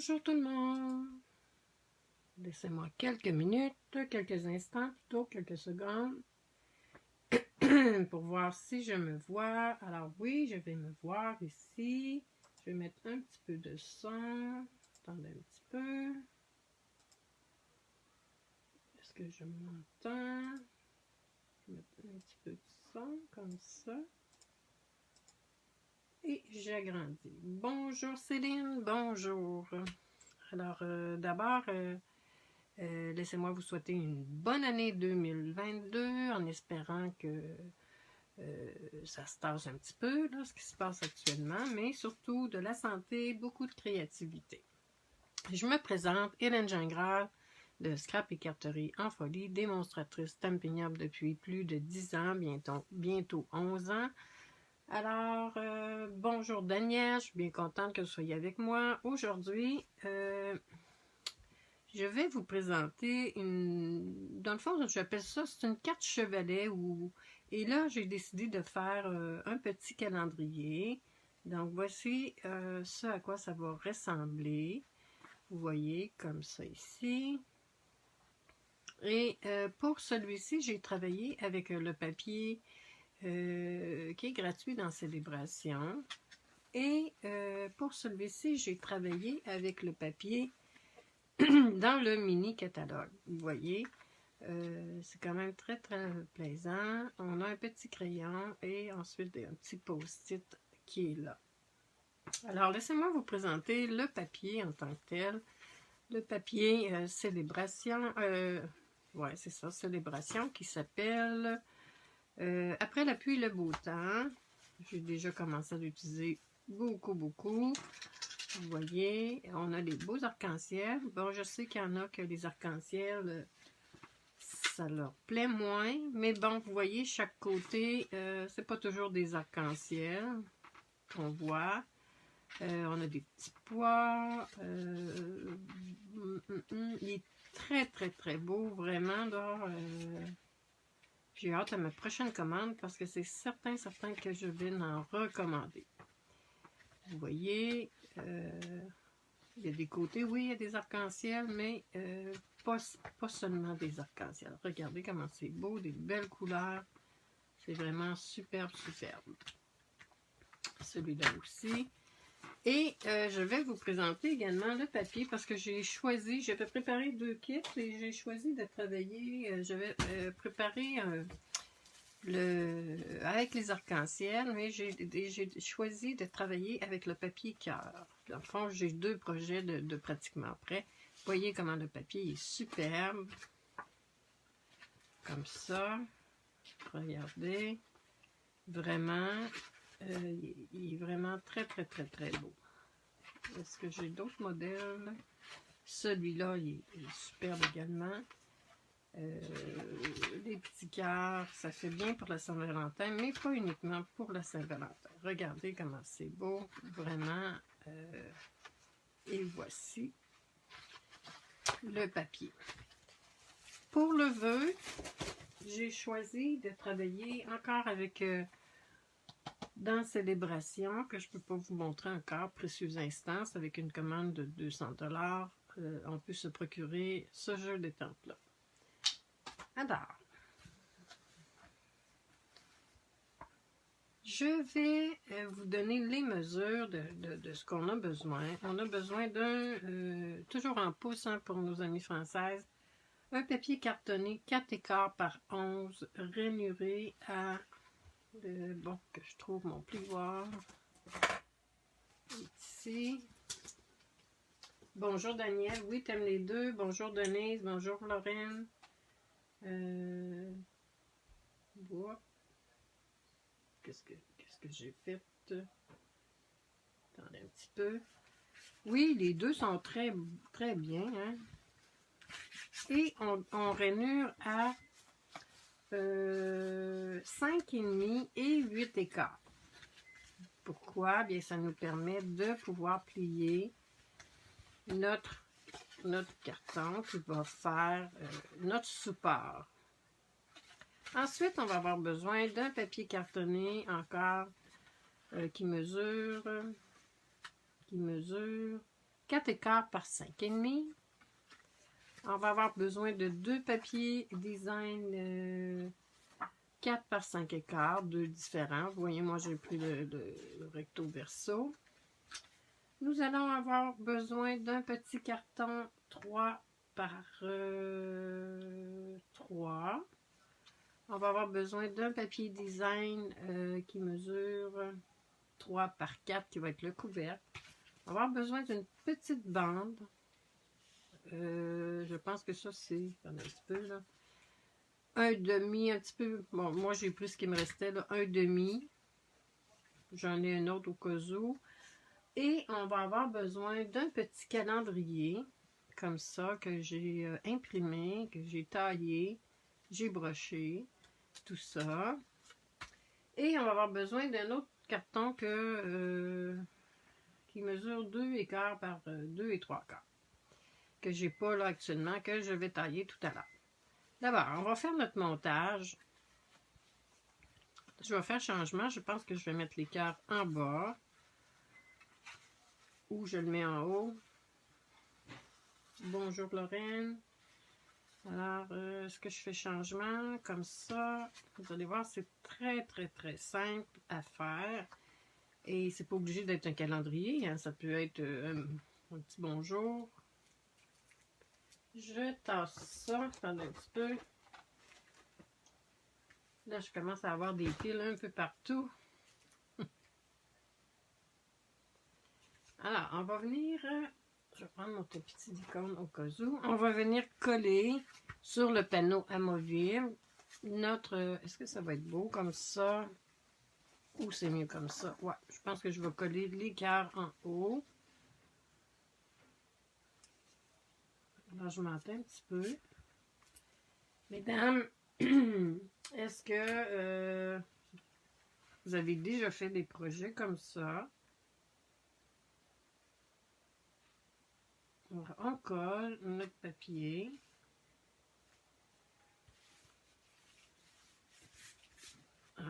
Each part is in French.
Bonjour tout le monde. Laissez-moi quelques minutes, quelques instants, plutôt quelques secondes, pour voir si je me vois. Alors oui, je vais me voir ici. Je vais mettre un petit peu de son. Attendez un petit peu. Est-ce que je m'entends? Je vais mettre un petit peu de son, comme ça. Et j'agrandis. Bonjour Céline, bonjour. Alors d'abord, laissez-moi vous souhaiter une bonne année 2022 en espérant que ça se tasse un petit peu, là, ce qui se passe actuellement, mais surtout de la santé, beaucoup de créativité. Je me présente, Hélène Gingras, de Scrap et Carterie en folie, démonstratrice Stampin' Up depuis plus de 10 ans, bientôt 11 ans. Alors, bonjour Daniel, je suis bien contente que vous soyez avec moi. Aujourd'hui, je vais vous présenter une... Dans le fond, j'appelle ça, c'est une carte chevalet. Et là, j'ai décidé de faire un petit calendrier. Donc, voici ce à quoi ça va ressembler. Vous voyez, comme ça ici. Et pour celui-ci, j'ai travaillé avec le papier qui est gratuit dans Célébration. Et pour celui-ci, j'ai travaillé avec le papier dans le mini catalogue. Vous voyez, c'est quand même très plaisant. On a un petit crayon et ensuite un petit post-it qui est là. Alors, laissez-moi vous présenter le papier en tant que tel. Le papier Célébration, ouais, c'est ça, Célébration, qui s'appelle Après la pluie, le beau temps. J'ai déjà commencé à l'utiliser beaucoup. Vous voyez, on a les beaux arcs-en-ciel. Bon, je sais qu'il y en a que les arcs-en-ciel, ça leur plaît moins. Mais bon, vous voyez, chaque côté, c'est pas toujours des arcs-en-ciel qu'on voit. On a des petits pois. Il est très beau, vraiment. J'ai hâte à ma prochaine commande parce que c'est certain que je vais en recommander. Vous voyez, il y a des côtés, oui, il y a des arcs-en-ciel, mais pas seulement des arcs-en-ciel. Regardez comment c'est beau, des belles couleurs. C'est vraiment superbe. Celui-là aussi. Et je vais vous présenter également le papier parce que j'avais préparé 2 kits et j'ai choisi de travailler, je vais préparer avec les arcs-en-ciel, mais j'ai choisi de travailler avec le papier cœur. Dans le fond, j'ai 2 projets de pratiquement prêts. Vous voyez comment le papier est superbe. Comme ça. Regardez. Vraiment, il est vraiment très beau. Est-ce que j'ai d'autres modèles? Celui-là, il est superbe également. Les petits cœurs, ça fait bien pour la Saint-Valentin, mais pas uniquement pour la Saint-Valentin. Regardez comment c'est beau, vraiment. Et voici le papier. Pour le vœu, j'ai choisi de travailler encore avec dans Célébration, que je ne peux pas vous montrer encore, Précieuse Instance, avec une commande de 200 $. On peut se procurer ce jeu d'étampes-là. Alors, je vais vous donner les mesures de ce qu'on a besoin. On a besoin d'un, toujours en pouces hein, pour nos amies françaises, un papier cartonné 4 par 11, rainuré à, bon, que je trouve mon plioir. Ici. Bonjour Daniel, oui, t'aimes les deux. Bonjour Denise, bonjour Lorraine. Bon. Qu'est-ce que j'ai fait? Attendez un petit peu. Oui, les deux sont très bien. Hein? Et on rainure à 5,5 et 8 /4. Pourquoi? Bien, ça nous permet de pouvoir plier notre carton qui va faire notre support. Ensuite, on va avoir besoin d'un papier cartonné encore qui mesure 4,25 par 5,5. On va avoir besoin de 2 papiers design 4 par 5,15, 2 différents. Vous voyez, moi j'ai pris le recto verso. Nous allons avoir besoin d'un petit carton 3 par 3. On va avoir besoin d'un papier design qui mesure 3 par 4, qui va être le couvercle. On va avoir besoin d'une petite bande. Je pense que ça, c'est un petit peu, là. Un demi, un petit peu. Bon, moi, j'ai plus ce qui me restait, là. Un demi. J'en ai un autre au cas où. Et on va avoir besoin d'un petit calendrier, comme ça, que j'ai imprimé, que j'ai taillé, j'ai broché, tout ça. Et on va avoir besoin d'un autre carton qui mesure 2,15 par 2,75, que j'ai pas là actuellement, que je vais tailler tout à l'heure. D'abord, on va faire notre montage. Je vais faire changement. Je pense que je vais mettre l'écart en bas. Ou je le mets en haut. Bonjour Lorraine. Alors, est-ce que je fais changement comme ça? Vous allez voir, c'est très, très, très simple à faire. Et c'est pas obligé d'être un calendrier. Hein. Ça peut être un petit bonjour. Je tasse ça. Attendez un petit peu. Là, je commence à avoir des piles un peu partout. Alors, on va venir, je vais prendre mon petit icône au cas où. On va venir coller sur le panneau amovible notre, est-ce que ça va être beau comme ça? Ou c'est mieux comme ça? Ouais, je pense que je vais coller l'écart en haut. Alors, je m'entends un petit peu. Mesdames, est-ce que vous avez déjà fait des projets comme ça? On colle notre papier.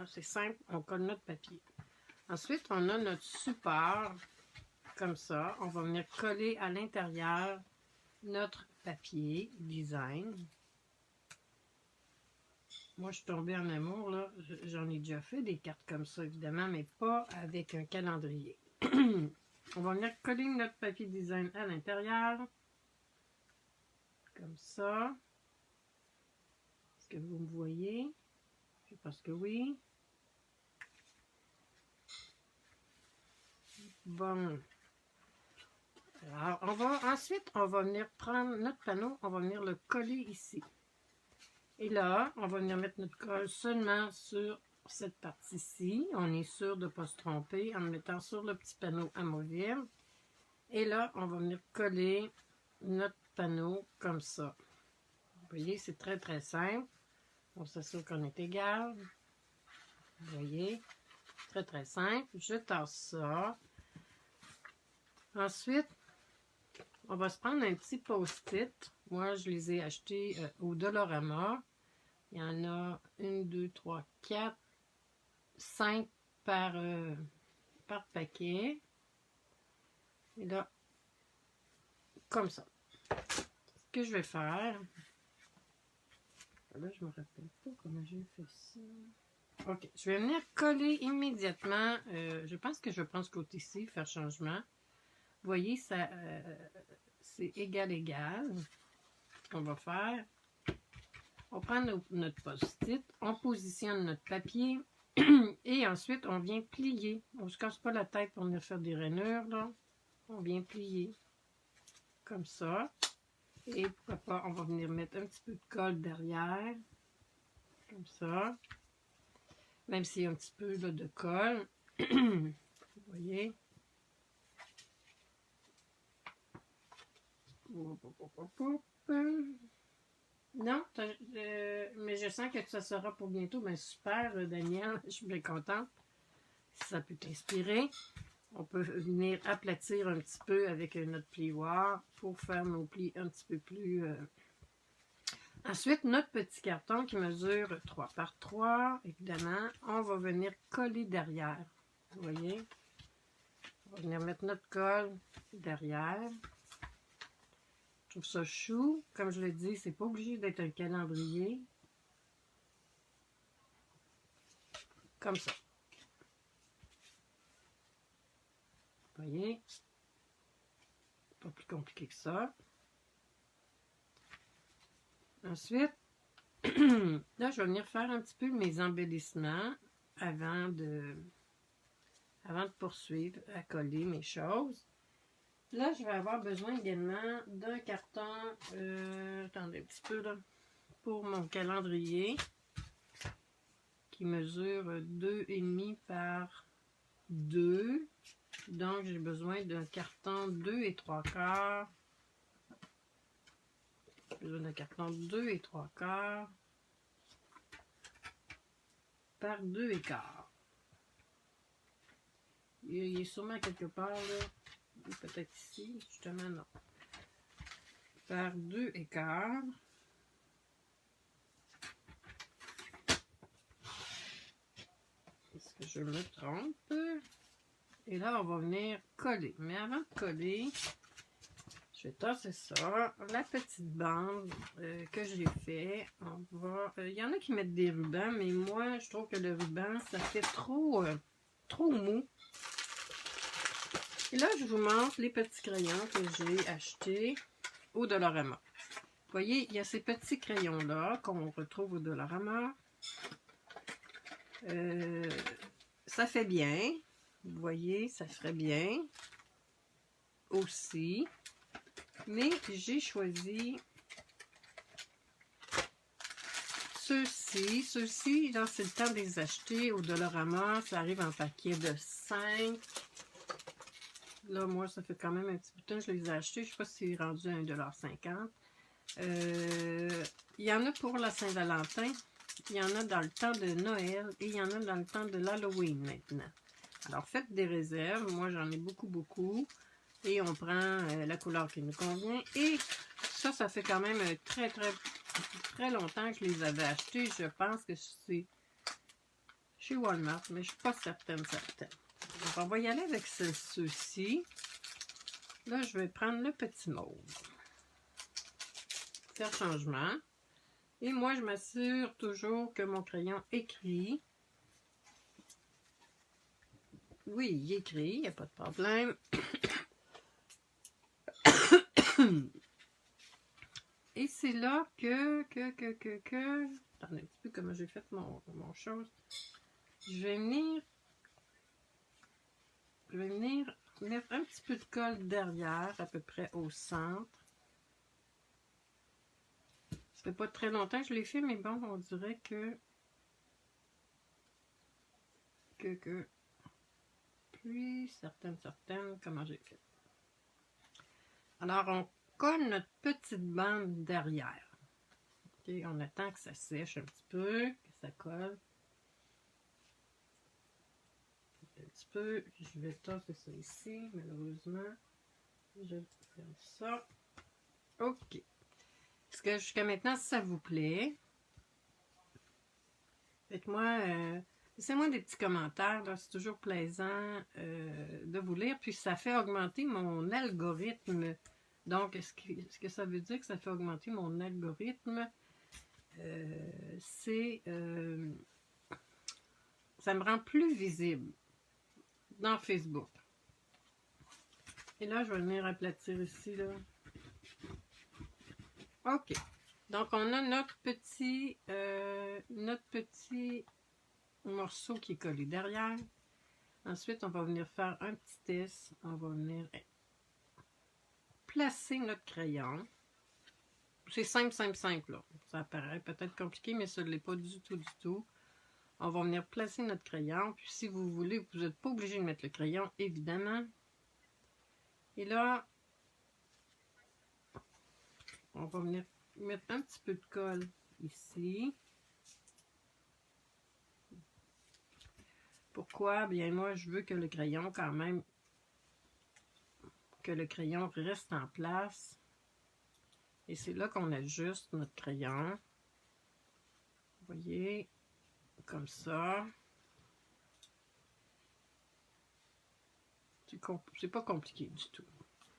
C'est simple, on colle notre papier. Ensuite, on a notre support, comme ça. On va venir coller à l'intérieur notre papier design. Moi, je suis tombée en amour, là. J'en ai déjà fait des cartes comme ça, évidemment, mais pas avec un calendrier. On va venir coller notre papier design à l'intérieur. Comme ça. Est-ce que vous me voyez? Je pense que oui. Bon. Alors, ensuite, on va venir prendre notre panneau, on va venir le coller ici. Et là, on va venir mettre notre colle seulement sur cette partie-ci. On est sûr de ne pas se tromper en le mettant sur le petit panneau amovible. Et là, on va venir coller notre panneau comme ça. Vous voyez, c'est très très simple. On s'assure qu'on est égal. Vous voyez, très très simple. Je tasse ça. Ensuite, on va se prendre un petit post-it. Moi, je les ai achetés au Dollarama. Il y en a 1, 2, 3, 4, 5 par paquet. Et là, comme ça. Ce que je vais faire, là, je me rappelle pas comment j'ai fait ça. Ok, je vais venir coller immédiatement. Je pense que je vais prendre ce côté-ci, faire changement. Vous voyez, ça, c'est égal. Ce qu'on va faire, on prend notre post-it, on positionne notre papier et ensuite on vient plier. On ne se casse pas la tête pour venir faire des rainures, là. On vient plier comme ça. Et pourquoi pas, on va venir mettre un petit peu de colle derrière, comme ça. Même s'il y a un petit peu là, de colle. Vous voyez? Non, mais je sens que ça sera pour bientôt. Ben super, Daniel, je suis bien contente. Si ça peut t'inspirer, on peut venir aplatir un petit peu avec notre plioir pour faire nos plis un petit peu plus... Ensuite, notre petit carton qui mesure 3 par 3, évidemment, on va venir coller derrière. Vous voyez? On va venir mettre notre colle derrière. Je trouve ça chou. Comme je l'ai dit, c'est pas obligé d'être un calendrier. Comme ça. Vous voyez? Pas plus compliqué que ça. Ensuite, là, je vais venir faire un petit peu mes embellissements avant de poursuivre à coller mes choses. Là, je vais avoir besoin également d'un carton, attendez un petit peu là, pour mon calendrier qui mesure 2,5 par 2. Donc, j'ai besoin d'un carton 2 et 3/4. J'ai besoin d'un carton 2 et 3/4 par 2 et quart. Il est sûrement quelque part là. Peut-être ici, justement, non. Par 2 et quart. Est-ce que je me trompe? Et là, on va venir coller. Mais avant de coller, je vais tasser ça. La petite bande que j'ai fait, on va... Il y en a qui mettent des rubans, mais moi, je trouve que le ruban, ça fait trop mou. Et là, je vous montre les petits crayons que j'ai achetés au Dollarama. Vous voyez, il y a ces petits crayons-là qu'on retrouve au Dollarama. Ça fait bien. Vous voyez, ça ferait bien aussi. Mais j'ai choisi ceux-ci. Ceux-ci, là, c'est le temps de les acheter au Dollarama. Ça arrive en paquet de 5. Là, moi, ça fait quand même un petit bout de temps que je les ai achetés. Je ne sais pas si c'est rendu à 1,50 $. Il y en a pour la Saint-Valentin. Il y en a dans le temps de Noël. Et il y en a dans le temps de l'Halloween maintenant. Alors, faites des réserves. Moi, j'en ai beaucoup. Et on prend la couleur qui nous convient. Et ça fait quand même très longtemps que je les avais achetés. Je pense que c'est chez Walmart, mais je ne suis pas certaine. Donc, on va y aller avec ceux-ci. Là, je vais prendre le petit mauve. Faire changement. Et moi, je m'assure toujours que mon crayon écrit. Oui, il écrit, il n'y a pas de problème. Et c'est là que... Attendez un petit peu comment j'ai fait mon chose. Je vais venir mettre un petit peu de colle derrière, à peu près au centre. Ça fait pas très longtemps que je l'ai fait, mais bon, on dirait que puis certaines, comment j'ai fait. Alors, on colle notre petite bande derrière. OK, on attend que ça sèche un petit peu, que ça colle. Un petit peu, je vais tasser ça ici, malheureusement. Je vais faire ça. OK. Est-ce que jusqu'à maintenant, ça vous plaît? Faites-moi, laissez-moi des petits commentaires, c'est toujours plaisant de vous lire, puis ça fait augmenter mon algorithme. Donc, est-ce que ça veut dire que ça fait augmenter mon algorithme? Ça me rend plus visible dans Facebook. Et là, je vais venir aplatir ici, là. OK. Donc, on a notre petit morceau qui est collé derrière. Ensuite, on va venir faire un petit test. On va venir placer notre crayon. C'est simple, là. Ça paraît peut-être compliqué, mais ça ne l'est pas du tout. On va venir placer notre crayon. Puis, si vous voulez, vous n'êtes pas obligé de mettre le crayon, évidemment. Et là, on va venir mettre un petit peu de colle ici. Pourquoi? Bien, moi, je veux que le crayon, quand même, que le crayon reste en place. Et c'est là qu'on ajuste notre crayon. Vous voyez, comme ça. C'est c'est pas compliqué du tout.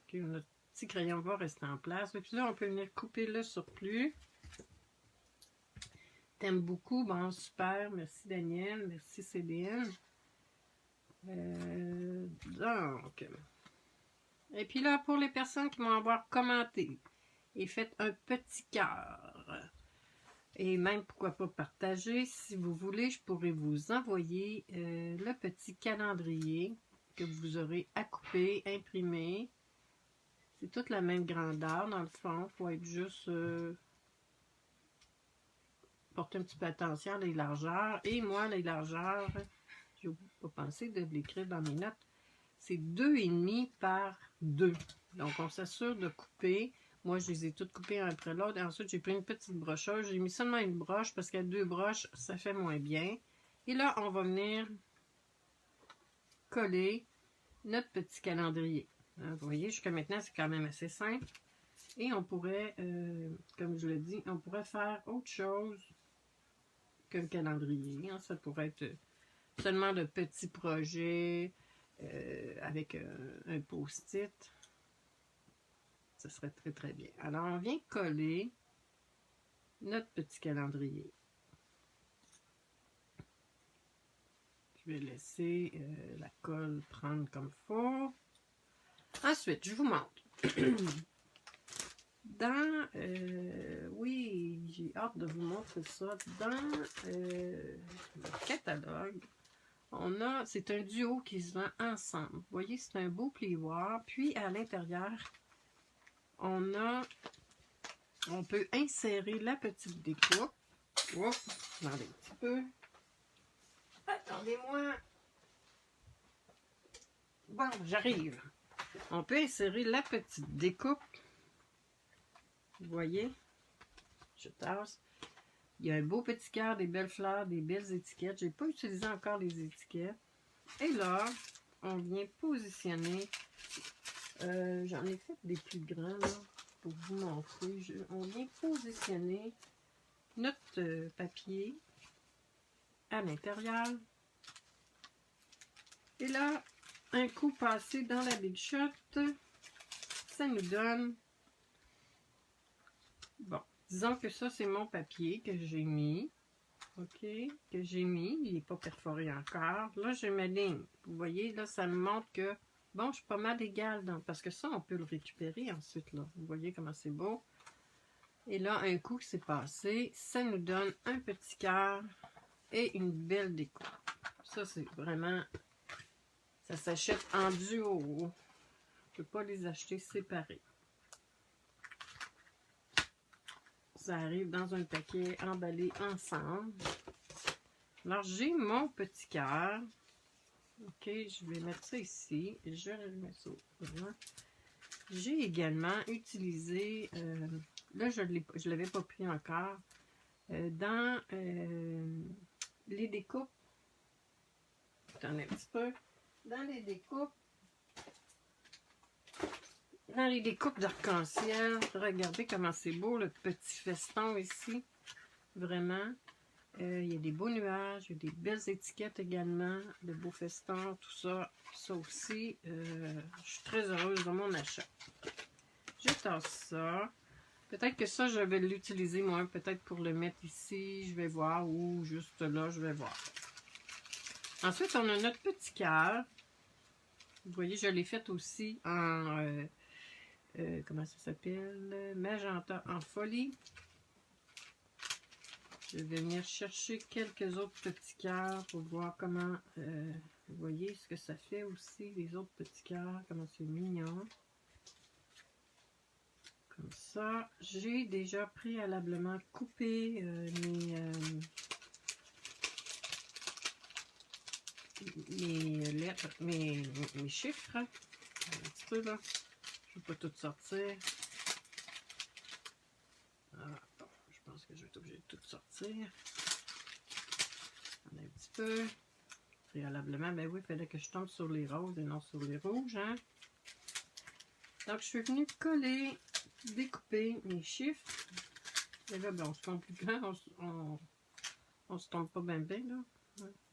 Okay, notre petit crayon va rester en place. Et puis là, on peut venir couper le surplus. T'aimes beaucoup? Bon, super. Merci Daniel. Merci Céline. Donc, et puis là, pour les personnes qui vont avoir commenté et fait un petit cœur, et même pourquoi pas partager, si vous voulez, je pourrais vous envoyer le petit calendrier que vous aurez à couper, imprimer. C'est toute la même grandeur dans le fond. Il faut être juste porter un petit peu attention à les largeurs. Et moi, les largeurs, je n'ai pas pensé de l'écrire dans mes notes. C'est 2,5 par 2. Donc, on s'assure de couper. Moi, je les ai toutes coupées un après l'autre. Et ensuite, j'ai pris une petite brocheuse. J'ai mis seulement une broche parce qu'à 2 broches, ça fait moins bien. Et là, on va venir coller notre petit calendrier. Vous voyez, jusqu'à maintenant, c'est quand même assez simple. Et on pourrait, comme je l'ai dit, on pourrait faire autre chose qu'un calendrier. Ça pourrait être seulement de petits projets avec un post-it. Ce serait très très bien. Alors, on vient coller notre petit calendrier. Je vais laisser la colle prendre comme il faut. Ensuite, je vous montre. Dans, oui, j'ai hâte de vous montrer ça. Dans le catalogue, on a, c'est un duo qui se vend ensemble. Vous voyez, c'est un beau plioir. Puis, à l'intérieur, on peut insérer la petite découpe. Oups, attendez un petit peu. Attendez-moi. Bon, j'arrive. On peut insérer la petite découpe. Vous voyez? Je tasse. Il y a un beau petit cœur, des belles fleurs, des belles étiquettes. Je n'ai pas utilisé encore les étiquettes. Et là, on vient positionner. J'en ai fait des plus grands là, pour vous montrer. On vient positionner notre papier à l'intérieur. Et là, un coup passé dans la Big Shot, ça nous donne... Bon, disons que ça, c'est mon papier que j'ai mis. OK, que j'ai mis. Il n'est pas perforé encore. Là, j'ai ma ligne. Vous voyez, là, ça me montre que, bon, je suis pas mal égale. Parce que ça, on peut le récupérer ensuite, là. Vous voyez comment c'est beau. Et là, un coup que c'est passé, ça nous donne un petit cœur et une belle découpe. Ça, c'est vraiment... Ça s'achète en duo. On ne peut pas les acheter séparés. Ça arrive dans un paquet emballé ensemble. Alors, j'ai mon petit cœur. OK, je vais mettre ça ici. Je vais mettre ça devant. J'ai également utilisé, là, je ne l'avais pas pris encore, dans les découpes. Attendez un petit peu. Dans les découpes d'arc-en-ciel, regardez comment c'est beau, le petit feston ici. Vraiment. Il y a des beaux nuages, il y a des belles étiquettes également, de beaux festons, tout ça. Ça aussi, je suis très heureuse de mon achat. Je tasse ça. Peut-être que ça, je vais l'utiliser moi, peut-être pour le mettre ici, je vais voir, ou juste là, je vais voir. Ensuite, on a notre petit cœur. Vous voyez, je l'ai fait aussi en... comment ça s'appelle? Magenta en folie. Je vais venir chercher quelques autres petits cœurs pour voir comment... vous voyez ce que ça fait aussi, les autres petits cœurs, comment c'est mignon. Comme ça. J'ai déjà préalablement coupé mes lettres, mes chiffres. Un petit peu là. Je ne vais pas tout sortir. Ah, bon, je pense que je vais être obligée de tout sortir. Un petit peu. Préalablement, ben oui, il fallait que je tombe sur les roses et non sur les rouges. Hein? Donc, je suis venue coller, découper mes chiffres. Et là, ben, on se tombe plus grand. On se tombe pas bien bien, là.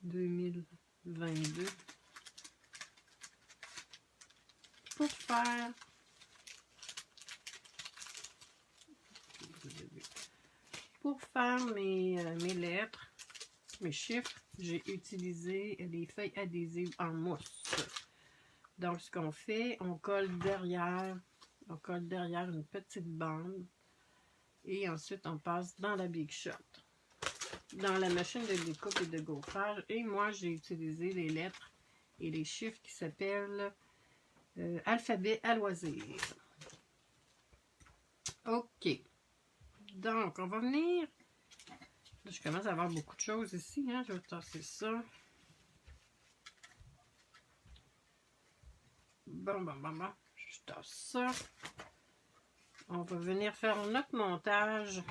2022. faire mes lettres, mes chiffres, j'ai utilisé des feuilles adhésives en mousse. Donc, ce qu'on fait, on colle derrière une petite bande et ensuite on passe dans la Big Shot, dans la machine de découpe et de gaufrage. Et moi, j'ai utilisé les lettres et les chiffres qui s'appellent alphabet à loisir. OK. Donc, on va venir. Là, je commence à avoir beaucoup de choses ici. Hein? Je vais tasser ça. Bon. Je tasse ça. On va venir faire notre montage.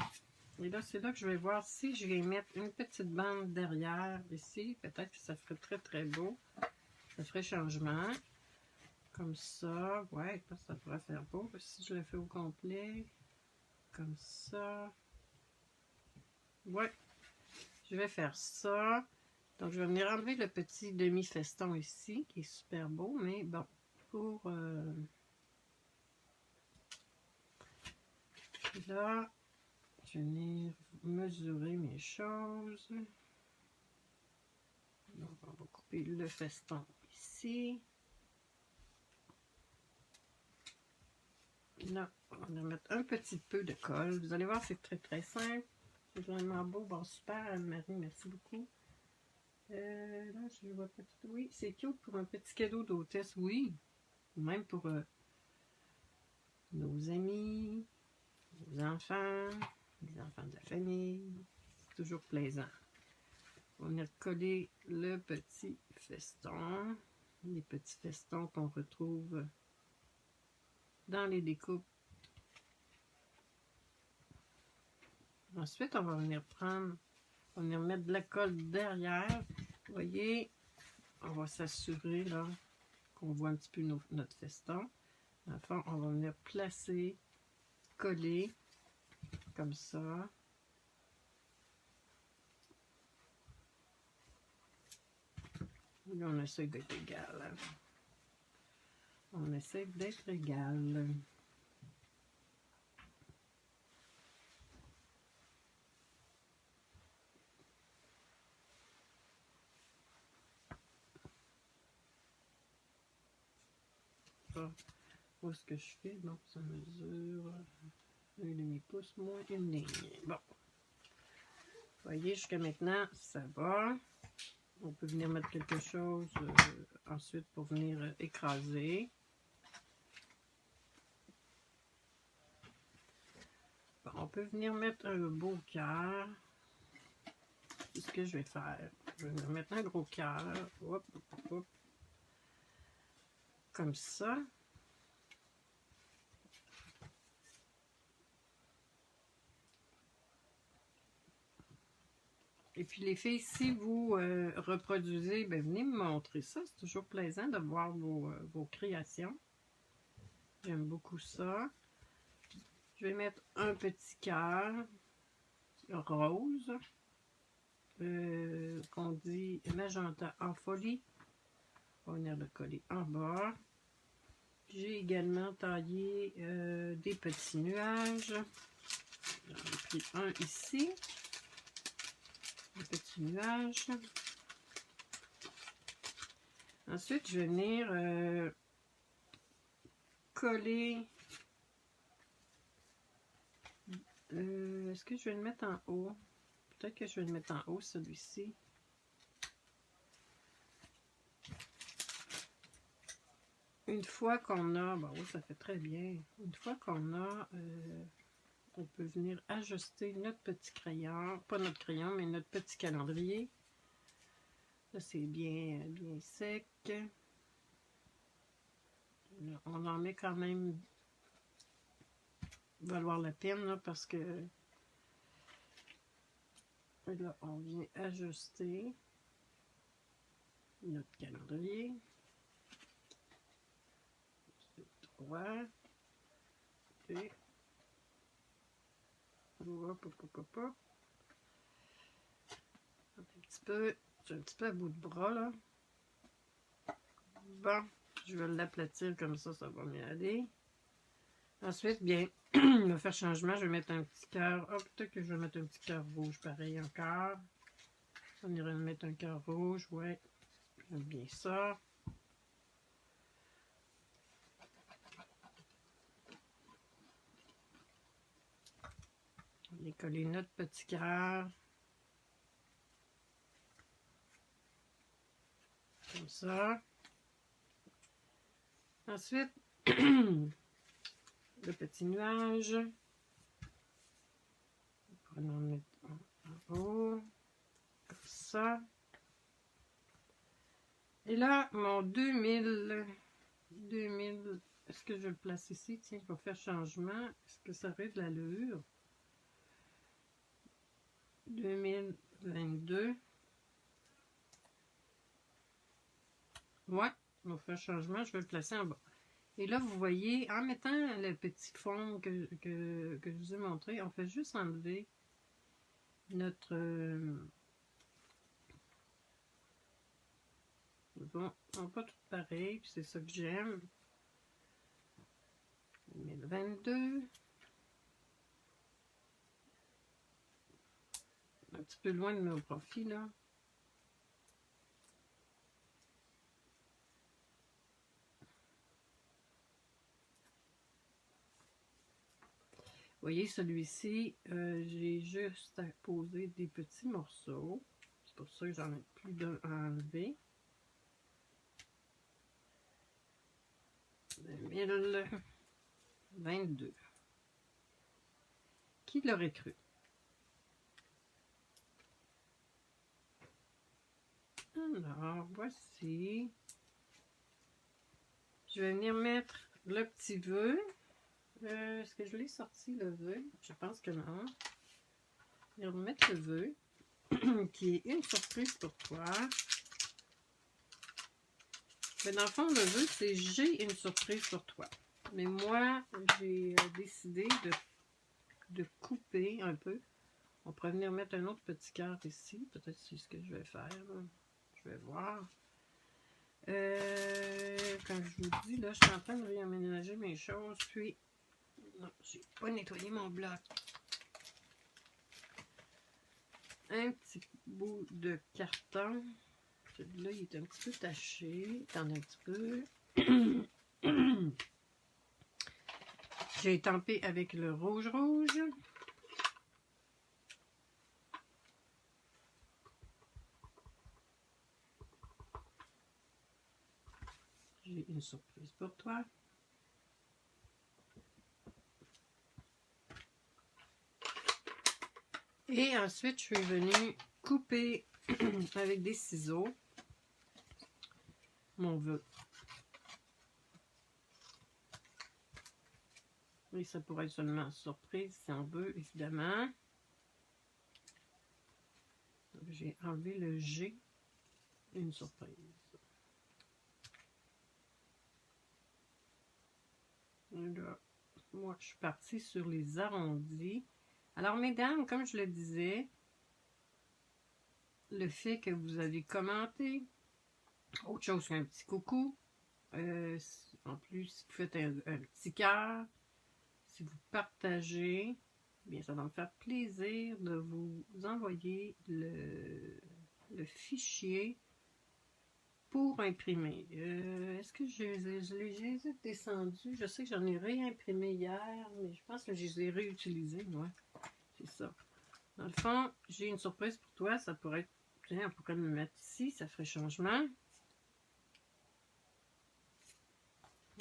Et là, c'est là que je vais voir si je vais mettre une petite bande derrière ici. Peut-être que ça ferait très, très beau. Ça ferait changement. Comme ça. Ouais, ça pourrait faire beau. Si je le fais au complet. Comme ça. Ouais. Je vais faire ça. Donc, je vais venir enlever le petit demi-feston ici, qui est super beau. Mais bon, pour... là, je vais venir mesurer mes choses. Donc, on va couper le feston ici. Là, on va mettre un petit peu de colle. Vous allez voir, c'est très, très simple. C'est vraiment beau. Bon, super, Anne-Marie, merci beaucoup. Là, je vois pas tout. Oui, c'est cute pour un petit cadeau d'hôtesse, oui. Même pour nos amis, nos enfants, les enfants de la famille. C'est toujours plaisant. On va venir coller le petit feston. Les petits festons qu'on retrouve dans les découpes. Ensuite, on va venir mettre de la colle derrière. Vous voyez, on va s'assurer là qu'on voit un petit peu notre feston. Enfin, on va venir placer, coller, comme ça. Là, on essaie d'être égal. Hein? On essaie d'être égal. Où est-ce que je fais? Donc, ça mesure 1,5 pouce moins une ligne. Bon. Vous voyez, jusqu'à maintenant, ça va. On peut venir mettre quelque chose ensuite pour venir écraser. Bon, on peut venir mettre un beau cœur. C'est ce que je vais faire. Je vais venir mettre un gros cœur. Hop, hop, hop. Comme ça. Et puis les filles, si vous reproduisez, ben, venez me montrer ça. C'est toujours plaisant de voir vos créations. J'aime beaucoup ça. Je vais mettre un petit cœur rose. Qu'on dit magenta en folie. On va venir le coller en bas. J'ai également taillé des petits nuages. J'en ai pris un ici. Un petit nuage. Ensuite, je vais venir coller. Est-ce que je vais le mettre en haut? Peut-être que je vais le mettre en haut, celui-ci. Une fois qu'on a, bon, oui, ça fait très bien. Une fois qu'on a, on peut venir ajuster notre petit crayon, pas notre crayon, mais notre petit calendrier. Là, c'est bien, bien sec. Là, on en met quand même valoir la peine, là, parce que là, on vient ajuster notre calendrier. Droit. Et hop, hop, hop, hop. Un petit peu, j'ai un petit peu à bout de bras, là. Bon, Je vais l'aplatir comme ça va mieux aller. Ensuite, bien, je vais faire changement. Je vais mettre un petit cœur. Oh, peut-être que je vais mettre un petit cœur rouge pareil encore. On irait mettre un cœur rouge, ouais. J'aime bien ça. On va coller notre petit cœur. Comme ça. Ensuite, le petit nuage. On va en mettre en haut. Comme ça. Et là, mon 2000, est-ce que je vais le place ici? Tiens, je vais faire changement. Est-ce que ça aurait de l'allure? 2022. Ouais, on va faire changement. Je vais le placer en bas. Et là, vous voyez, en mettant le petit fond que je vous ai montré, on fait juste enlever notre... bon, on va pas tout pareil, puis c'est ça que j'aime. 2022. Un petit peu loin de mon profil, là. Vous voyez, celui-ci, j'ai juste à poser des petits morceaux. C'est pour ça que j'en ai plus d'un à enlever. 2022. Qui l'aurait cru? Alors, voici. Je vais venir mettre le petit vœu. Est-ce que je l'ai sorti, le vœu? Je pense que non. Je vais remettre le vœu, qui est une surprise pour toi. Mais dans le fond, le vœu, c'est j'ai une surprise pour toi. Mais moi, j'ai décidé de couper un peu. On pourrait venir mettre un autre petit cœur ici. Peut-être c'est ce que je vais faire. Là. Je vais voir. Comme je vous dis, là, je suis en train de réaménager mes choses. Puis, non, j'ai pas nettoyé mon bloc. Un petit bout de carton. Celui-là, il est un petit peu taché. Attendez un petit peu. J'ai tempé avec le rouge. J'ai une surprise pour toi. Et ensuite, je suis venue couper avec des ciseaux mon vœu. Et ça pourrait être seulement surprise si on veut, évidemment. J'ai enlevé le G, une surprise. Et là, moi, je suis partie sur les arrondis. Alors, mesdames, comme je le disais, le fait que vous avez commenté, autre chose qu'un petit coucou, en plus, si vous faites un petit cœur, si vous partagez, bien, ça va me faire plaisir de vous envoyer le fichier pour imprimer. Est-ce que je les ai descendus? Je sais que j'en ai réimprimé hier, mais je pense que je les ai réutilisés, ouais. C'est ça. Dans le fond, j'ai une surprise pour toi. Ça pourrait être... Tiens, on pourrait me mettre ici, ça ferait changement.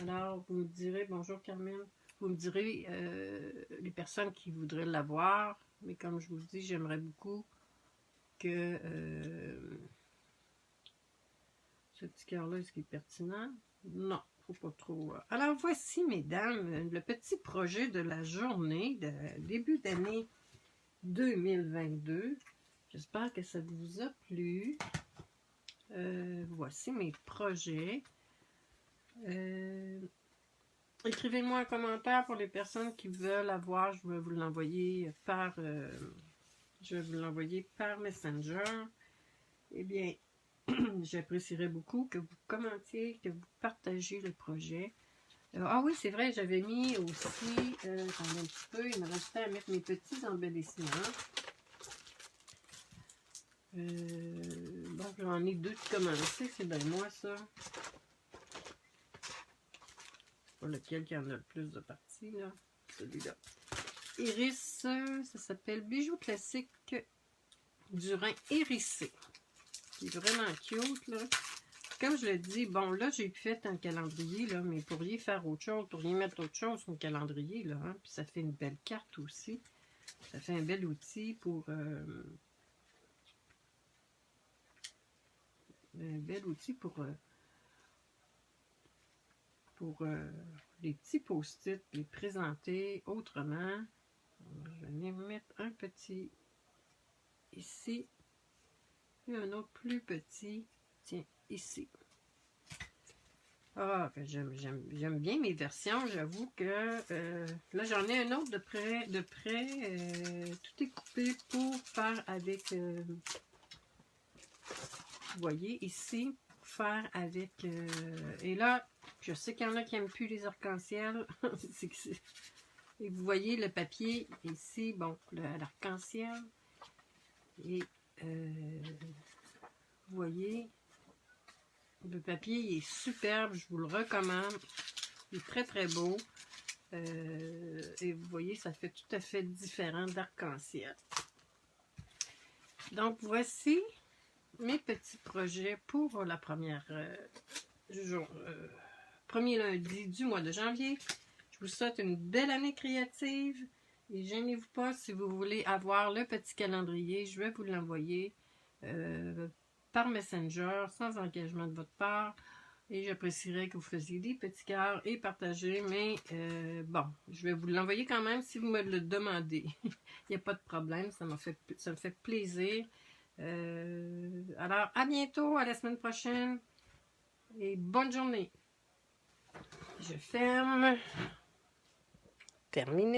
Alors, vous me direz, bonjour Carmen, vous me direz les personnes qui voudraient l'avoir, mais comme je vous le dis, j'aimerais beaucoup que ce petit cœur-là, est-ce qu'il est pertinent? Non, faut pas trop. Alors, voici, mesdames, le petit projet de la journée de début d'année 2022. J'espère que ça vous a plu. Voici mes projets. Écrivez-moi un commentaire pour les personnes qui veulent avoir. Je vais vous l'envoyer par Messenger. Eh bien, J'apprécierais beaucoup que vous commentiez, que vous partagiez le projet. Ah oui, c'est vrai, j'avais mis aussi, attendez un petit peu, il me restait à mettre mes petits embellissements. Bon, j'en ai 2 de commencer, c'est bien moi ça. Pas lequel qui en a le plus de parties, là. Celui-là. Iris, ça s'appelle Bijoux classique du Rhin hérissé. C'est vraiment cute, là. Comme je le dis, bon, là, j'ai fait un calendrier, là, mais vous pourriez faire autre chose, vous pourriez mettre autre chose sur le calendrier, là, hein, puis ça fait une belle carte aussi. Ça fait un bel outil pour... un bel outil pour les petits post-it, les présenter autrement. Je vais mettre un petit ici et un autre plus petit, tiens, ici. Ah, j'aime bien mes versions, j'avoue que là j'en ai un autre de près, tout est coupé pour faire avec, vous voyez ici, pour faire avec, et là, je sais qu'il y en a qui n'aiment plus les arcs-en-ciel, et vous voyez le papier ici, bon, l'arc-en-ciel, et vous voyez, le papier il est superbe, je vous le recommande. Il est très très beau. Et vous voyez, ça fait tout à fait différent d'arc-en-ciel. Donc voici mes petits projets pour la premier lundi du mois de janvier. Je vous souhaite une belle année créative. Et gênez-vous pas si vous voulez avoir le petit calendrier, je vais vous l'envoyer par Messenger, sans engagement de votre part. Et j'apprécierais que vous fassiez des petits cœurs et partagez. Mais bon, je vais vous l'envoyer quand même si vous me le demandez. Il n'y a pas de problème, ça me fait plaisir. Alors, à bientôt, à la semaine prochaine. Et bonne journée. Je ferme. Terminé.